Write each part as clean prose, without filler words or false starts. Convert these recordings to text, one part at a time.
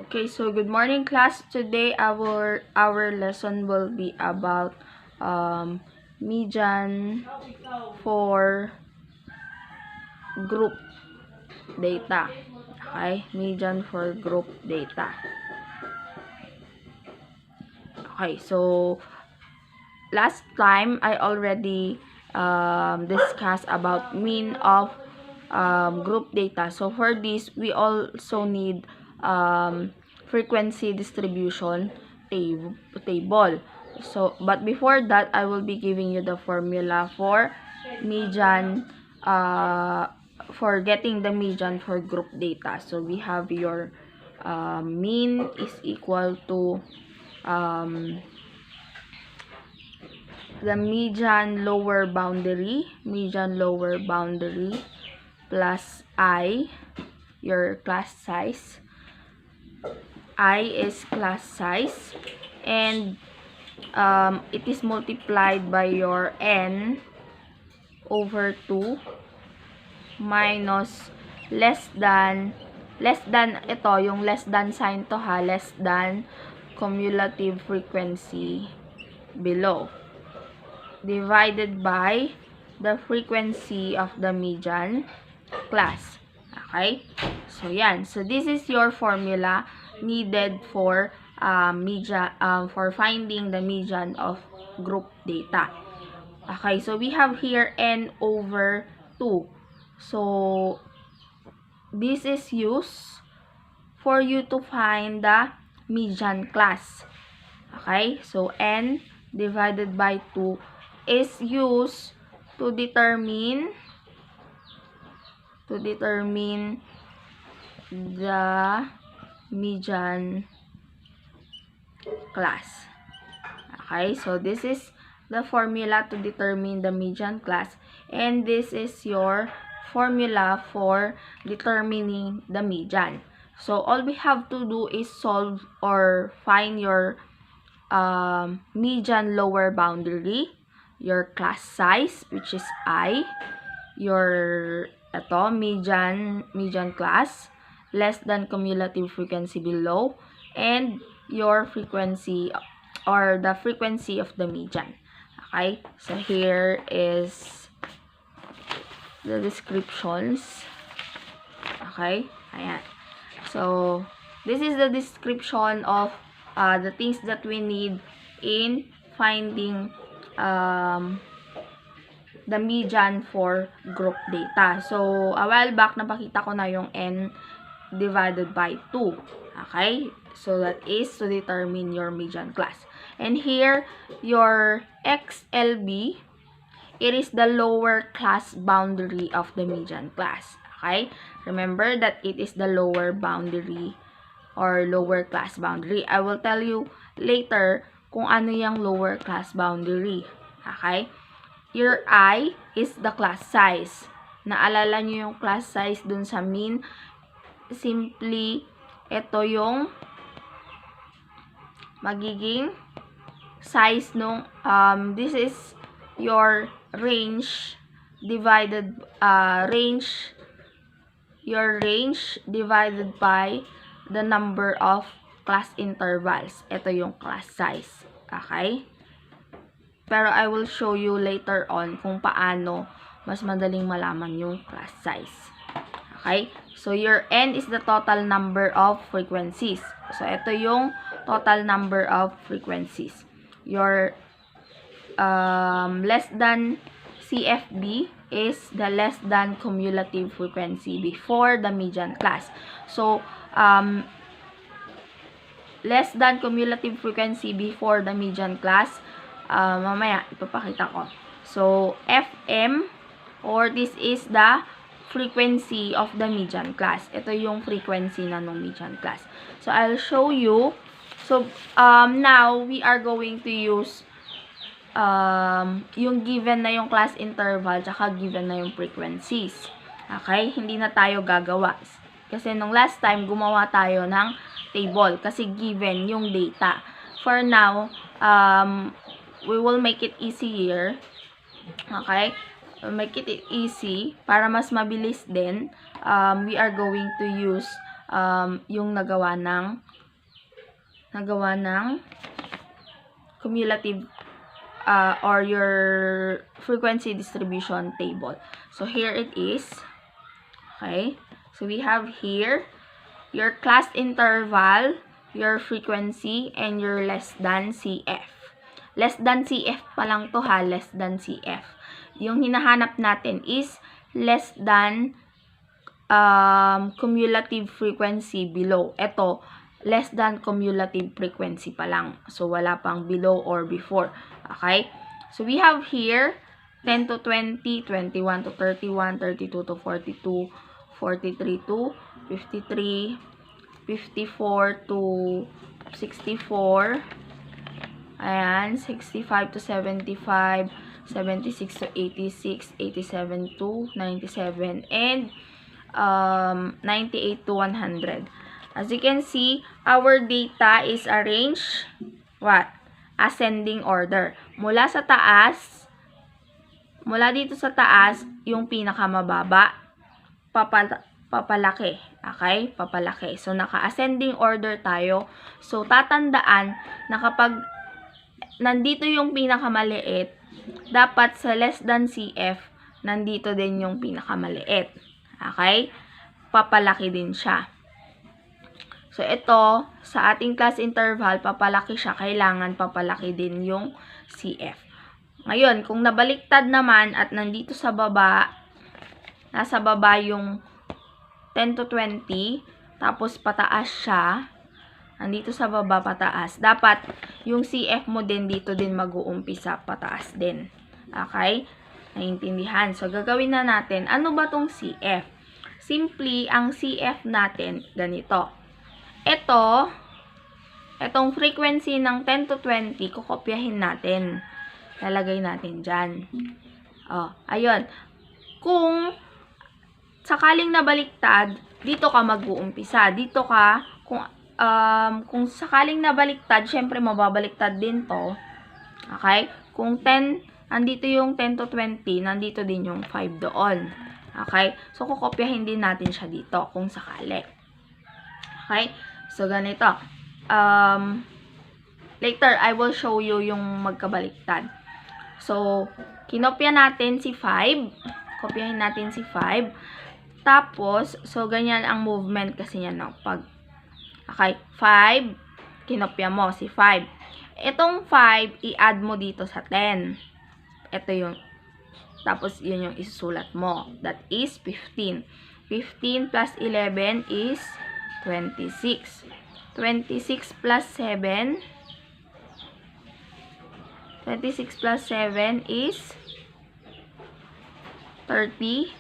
Okay, so good morning class. Today our lesson will be about median for group data. Okay, median for group data. Okay, so last time I already discussed about mean of group data. So for this, we also need frequency distribution table. So, but before that, I will be giving you the formula for median, for getting the median for group data. So we have your mean is equal to the median lower boundary plus I, your class size. I is class size, and it is multiplied by your n over 2 minus less than ito, yung less than sign to ha, less than cumulative frequency below, divided by the frequency of the median class. Okay? So, yan. So, this is your formula needed for for finding the median of group data. Okay? So, we have here n over 2. So, this is used for you to find the median class. Okay? So, n divided by 2 is used to determine the median class. Okay, so this is the formula to determine the median class, and this is your formula for determining the median. So all we have to do is solve or find your median lower boundary, your class size, which is I, your median class, less than cumulative frequency below, and your frequency or the frequency of the median. Okay, so here is the descriptions. Okay, ayan. So this is the description of the things that we need in finding the median for group data. So, a while back, napakita ko na yung n divided by 2. Okay? So, that is to determine your median class. And here, your XLB, it is the lower class boundary of the median class. Okay? Remember that it is the lower boundary or lower class boundary. I will tell you later kung ano yung lower class boundary. Okay? Your I is the class size. Naalala nyo yung class size dun sa mean. Simply, ito yung magiging size nung, this is your range divided, your range divided by the number of class intervals. Ito yung class size. Okay? Pero I will show you later on kung paano mas madaling malaman yung class size. Okay? So, your n is the total number of frequencies. So, ito yung total number of frequencies. Your less than CFB is the less than cumulative frequency before the median class. So, less than cumulative frequency before the median class, mamaya ipapakita ko. So, FM, or this is the frequency of the median class. Ito yung frequency na ng median class. So, I'll show you. So, now, we are going to use yung given na yung class interval, tsaka given na yung frequencies. Okay? Hindi na tayo gagawa. Kasi nung last time, gumawa tayo ng table. Kasi given yung data. For now, we will make it easier. Okay? Make it easy para mas mabilis din. We are going to use yung nagawa ng cumulative or your frequency distribution table. So here it is. Okay? So we have here your class interval, your frequency, and your less than CF. Less than CF pa lang to ha, less than CF. Yung hinahanap natin is less than cumulative frequency below. Ito, less than cumulative frequency pa lang. So, wala pang below or before. Okay? So, we have here 10 to 20, 21 to 31, 32 to 42, 43 to 53, 54 to 64, ayan, 65 to 75, 76 to 86, 87 to 97, and 98 to 100. As you can see, our data is arranged, what? Ascending order. Mula dito sa taas, yung pinakamababa, papalaki. Okay? Papalaki. So, naka-ascending order tayo. So, tatandaan na kapag nandito yung pinakamaliit, dapat sa less than CF, nandito din yung pinakamaliit. Okay? Papalaki din siya. So, ito, sa ating class interval, papalaki siya. Kailangan papalaki din yung CF. Ngayon, kung nabaliktad naman at nandito sa baba, nasa baba yung 10 to 20, tapos pataas siya, nandito sa baba pataas, dapat yung CF mo din dito din mag-uumpisa pataas din. Okay? Naiintindihan. So, gagawin na natin. Ano ba tong CF? Simply, ang CF natin, ganito. Itong frequency ng 10 to 20, kukopyahin natin. Lalagay natin dyan. Ayun. Kung sakaling nabaliktad, dito ka mag-uumpisa. Dito ka, kung sakaling nabaliktad, syempre mababaliktad din to. Okay? Kung 10, andito yung 10 to 20, nandito din yung 5 doon. Okay? So, kukopyahin din natin siya dito, kung sakali. Okay? So, ganito. Later, I will show you yung magkabaliktad. So, kinopya natin si 5. Kopyahin natin si 5. Tapos, so, ganyan ang movement kasi niya, no? Okay, 5, kinopya mo si 5. Itong 5, i-add mo dito sa 10. Ito yung, tapos yun yung isusulat mo. That is 15. 15 plus 11 is 26. 26 plus 7, 26 plus 7 is 33.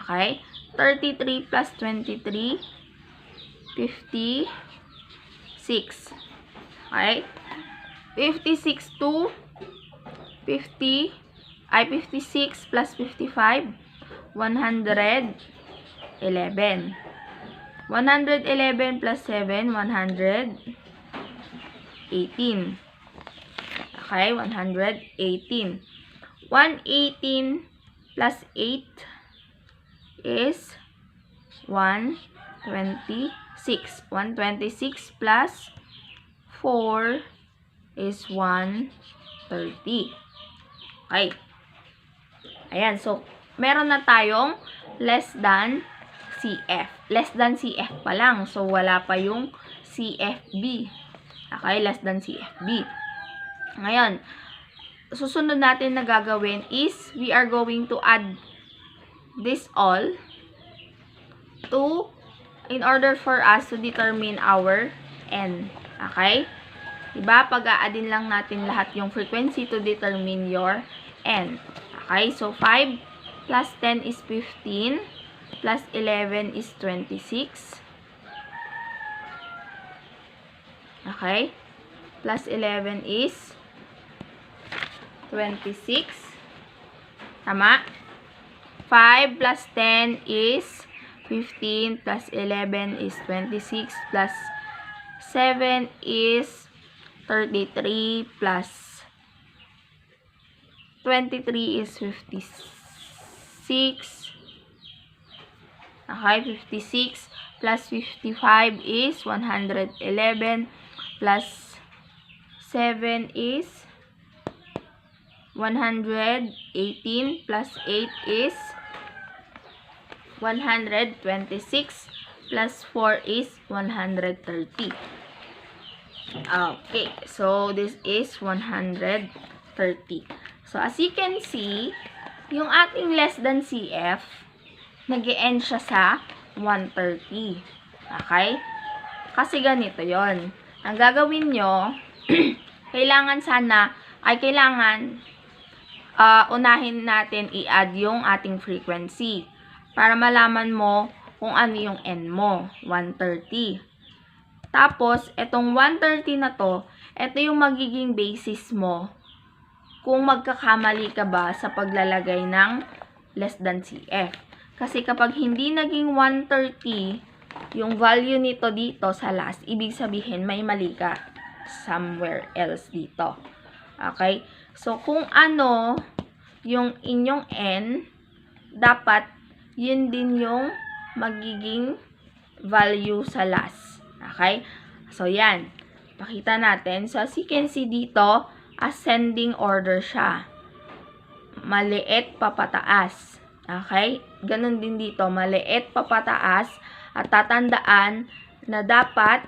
Okay? 33 plus 23, 56. Okay? 56 to 56 plus 55, 111. 111 plus 7, 118. Okay, 118. 118 plus 8 is 126. 126 plus 4 is 130. Okay. Ayan, so, meron na tayong less than CF. Less than CF pa lang. So, wala pa yung CFB. Okay, less than CFB. Ngayon, susunod natin na gagawin is, we are going to add this all in order for us to determine our N. Okay? Diba? Pag-aadin lang natin lahat yung frequency to determine your N. Okay? So, 5 plus 10 is 15. Plus 11 is 26. Okay? Plus 11 is 26. Tama? 5 plus 10 is 15. Plus 11 is 26. Plus 7 is 33. Plus 23 is 56. Okay, 56 plus 55 is 111 plus 7 is 118 plus 8 is 126 plus 4 is 130. Okay, so this is 130. So as you can see, yung ating less than CF, nag-e-end siya sa 130. Okay? Kasi ganito yon. Ang gagawin nyo, kailangan unahin natin i-add yung ating frequency para malaman mo kung ano yung N mo, 130. Tapos, itong 130 na to, ito yung magiging basis mo kung magkakamali ka ba sa paglalagay ng less than CF. Kasi kapag hindi naging 130, yung value nito dito sa last, ibig sabihin may mali ka somewhere else dito. Okay? So, kung ano yung inyong N, dapat yun din yung magiging value sa last. Okay? So, yan. Pakita natin. So, as you can see dito, ascending order siya. Maliit papataas. Okay? Ganun din dito. Maliit papataas. At tatandaan na dapat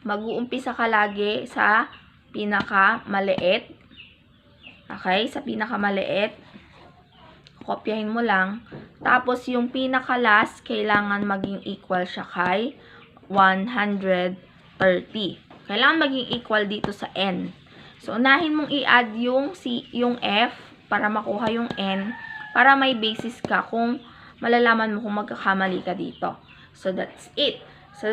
mag-uumpisa ka lagi sa pinakamaliit. Okay? Sa pinakamaliit. Kopyahin mo lang. Tapos, yung pinaka-last, kailangan maging equal siya kay 130. Kailangan maging equal dito sa N. So, unahin mong i-add yung F para makuha yung N para may basis ka kung malalaman mo kung magkakamali ka dito. So, that's it. So,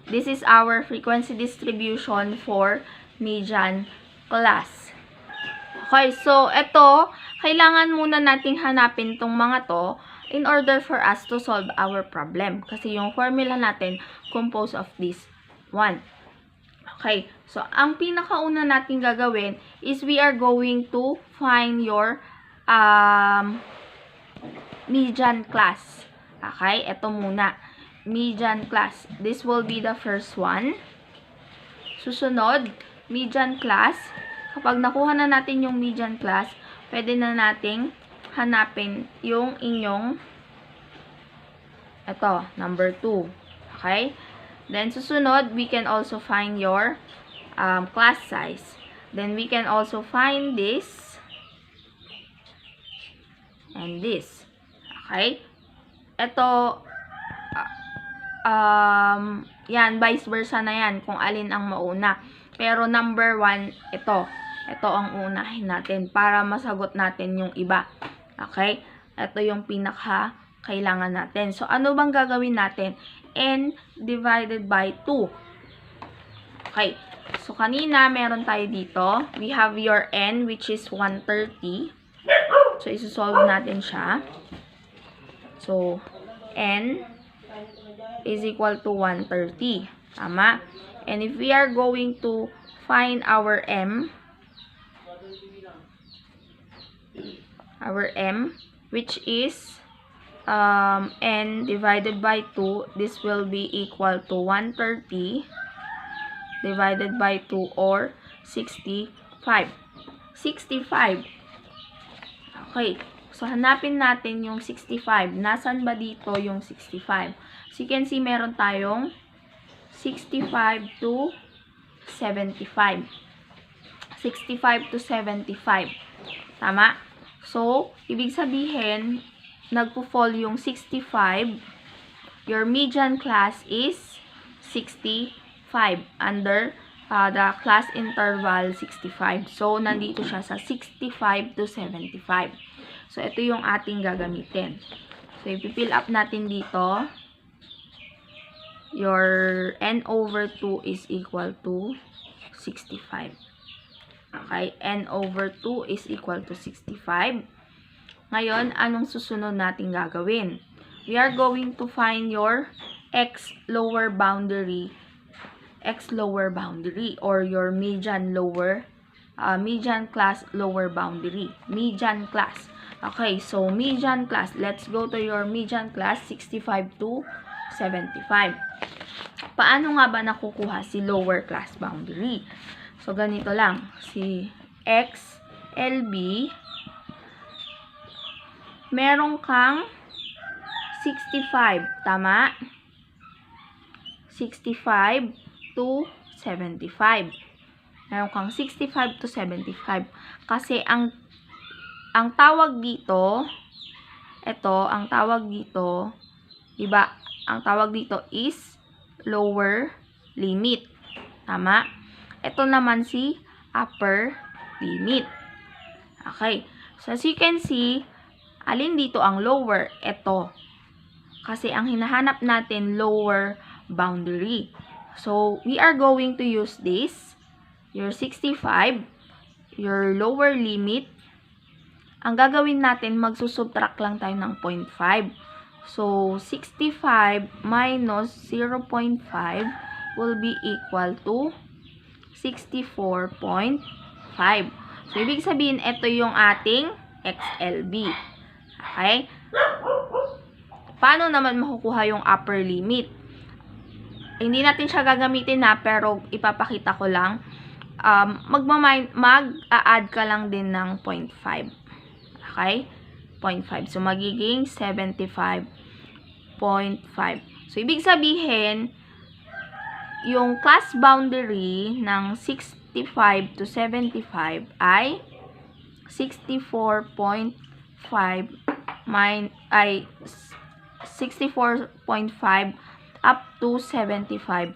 this is our frequency distribution for median class. Okay, so ito, kailangan muna nating hanapin tong mga to in order for us to solve our problem. Kasi yung formula natin composed of this one. Okay, so ang pinakauna natin gagawin is we are going to find your median class. Okay, ito muna. Median class. This will be the first one. Susunod, median class. Kapag nakuha na natin yung median class, pwede na nating hanapin yung inyong number 2. Okay? Then, susunod, we can also find your class size. Then, we can also find this and this. Okay? Ito, yan, vice versa na yan, kung alin ang mauna. Pero, number 1, ito. Ito ang unahin natin para masagot natin yung iba. Okay? Ito yung pinaka-kailangan natin. So, ano bang gagawin natin? N divided by 2. Okay. So, kanina, meron tayo dito. We have your N, which is 130. So, isusolve natin siya. So, N is equal to 130. Tama? And if we are going to find our M, which is N divided by 2, this will be equal to 130 divided by 2 or 65. 65. Okay. So, hanapin natin yung 65. Nasaan ba dito yung 65? So, you can see meron tayong 65 to 75. 65 to 75. Tama? So, ibig sabihin, nagpo-fall yung 65. Your median class is 65 under the class interval 65. So, nandito siya sa 65 to 75. So, ito yung ating gagamitin. So, ipifill up natin dito. Your N over 2 is equal to 65. Okay, N over 2 is equal to 65. Ngayon, anong susunod natin gagawin? We are going to find your X lower boundary or your median class lower boundary. Median class. Okay, so median class. Let's go to your median class, 65 to 75. Paano nga ba nakukuha si lower class boundary? So, ganito lang. Si XLB, meron kang 65, tama? 65 to 75. Meron kang 65 to 75. Kasi ang tawag dito, ang tawag dito, diba? Ang tawag dito is lower limit. Tama? Ito naman si upper limit. Okay. So, as you can see, alin dito ang lower? Ito. Kasi ang hinahanap natin, lower boundary. So, we are going to use this. Your 65, your lower limit. Ang gagawin natin, magsusubtract lang tayo ng 0.5. So, 65 minus 0.5 will be equal to 64.5. So, ibig sabihin, ito yung ating XLB. Okay? Paano naman makukuha yung upper limit? Hindi natin siya gagamitin na, pero ipapakita ko lang. Mag-a-add ka lang din ng 0.5. Okay? 0.5. So, magiging 75.5. So, ibig sabihin, yung class boundary ng 65 to 75 ay 64.5 up to 75.5.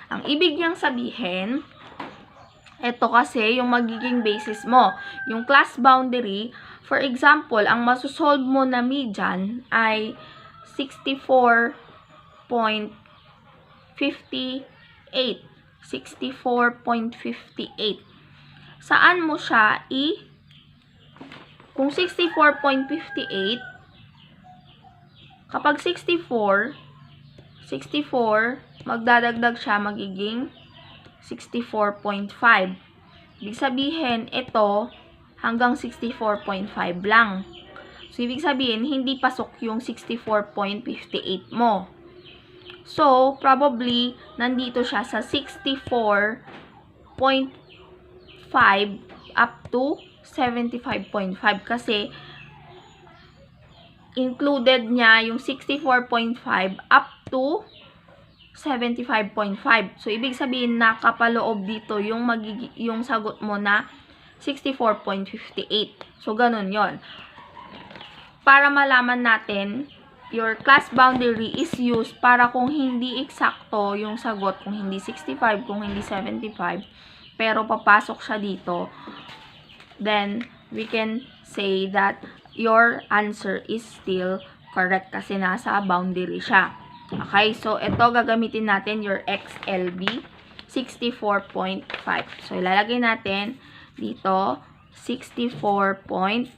Ang ibig niyang sabihin, ito kasi yung magiging basis mo. Yung class boundary, for example, ang masusolve mo na median ay 64.58. 64.58. Saan mo siya kung 64.58, kapag 64, magdadagdag siya, magiging 64.5. Ibig sabihin, ito, hanggang 64.5 lang. So, ibig sabihin, hindi pasok yung 64.58 mo. So, probably, nandito siya sa 64.5 up to 75.5 kasi included niya yung 64.5 up to 75.5. So, ibig sabihin, nakapaloob dito yung sagot mo na 64.58. So, ganun yon. Para malaman natin, your class boundary is used para kung hindi eksakto yung sagot, kung hindi 65, kung hindi 75, pero papasok siya dito, then we can say that your answer is still correct kasi nasa boundary siya. Okay, so ito gagamitin natin your XLB 64.5. So ilalagay natin dito 64.5.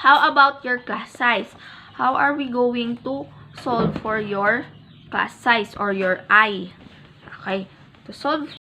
How about your class size? How are we going to solve for your class size or your I? Okay, to solve